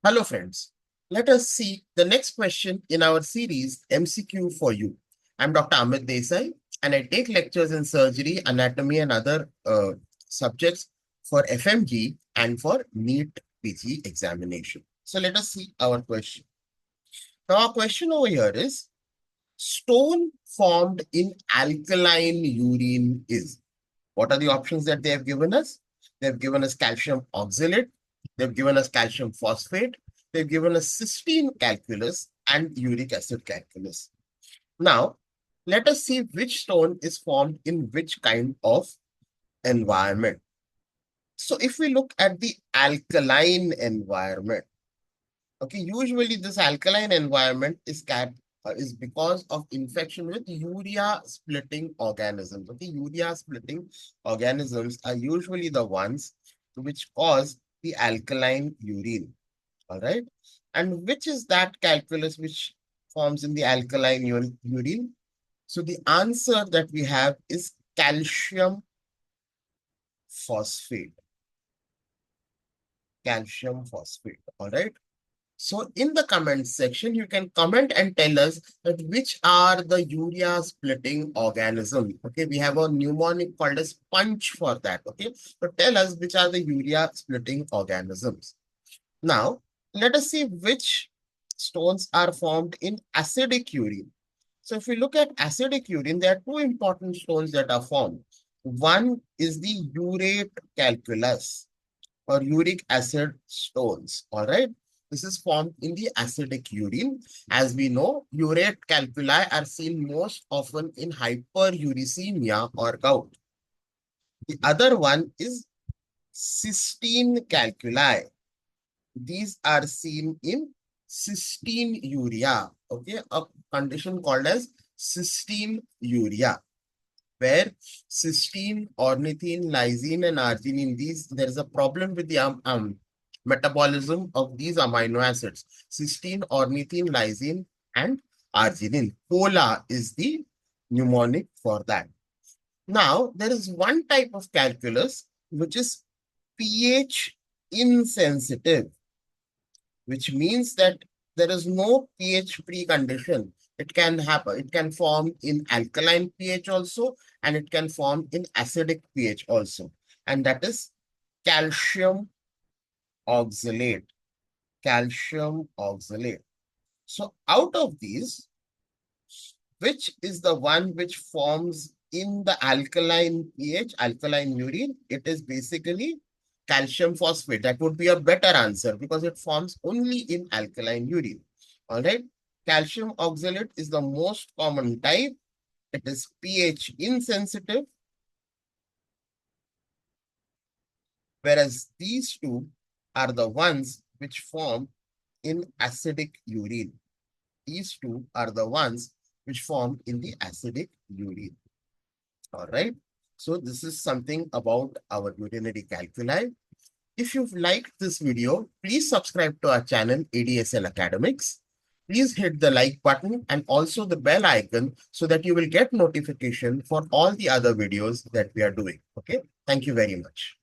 Hello friends, let us see the next question in our series MCQ for you. I'm Dr. Amit Desai and I take lectures in surgery, anatomy and other subjects for FMGE and for NEET PG examination. So let us see our question. Now our question over here is, stone formed in alkaline urine is. What are the options that they have given us? They have given us calcium oxalate, they've given us calcium phosphate, they've given us cysteine calculus and uric acid calculus. Now, let us see which stone is formed in which kind of environment. So if we look at the alkaline environment, okay, usually this alkaline environment is because of infection with urea splitting organisms. Okay, urea splitting organisms are usually the ones which cause the alkaline urine. All right. And which is that calculus which forms in the alkaline urine? So the answer that we have is calcium phosphate. Calcium phosphate. All right. So in the comment section, you can comment and tell us that which are the urea splitting organism. Okay, we have a mnemonic called as punch for that. Okay, so tell us which are the urea splitting organisms. Now, let us see which stones are formed in acidic urine. So if we look at acidic urine, there are two important stones that are formed. One is the urate calculus or uric acid stones. All right. This is formed in the acidic urine. As we know, urate calculi are seen most often in hyperuricemia or gout. The other one is cysteine calculi. These are seen in cystinuria, okay, a condition called as cystinuria, where cysteine, ornithine, lysine, and arginine, there is a problem with the metabolism of these amino acids. Cysteine, ornithine, lysine, and arginine. Cola is the mnemonic for that. Now, there is one type of calculus which is pH insensitive, which means that there is no pH precondition. It can happen. It can form in alkaline pH also, and it can form in acidic pH also. And that is calcium oxalate. Calcium oxalate. So out of these, which is the one which forms in the alkaline pH, alkaline urine? It is basically calcium phosphate. That would be a better answer because it forms only in alkaline urine. All right. Calcium oxalate is the most common type. It is pH insensitive. Whereas these two are the ones which form in acidic urine. These two are the ones which form in the acidic urine. All right. So this is something about our urinary calculi. If you've liked this video, please subscribe to our channel ADSL Academics. Please hit the like button and also the bell icon so that you will get notification for all the other videos that we are doing. Okay. Thank you very much.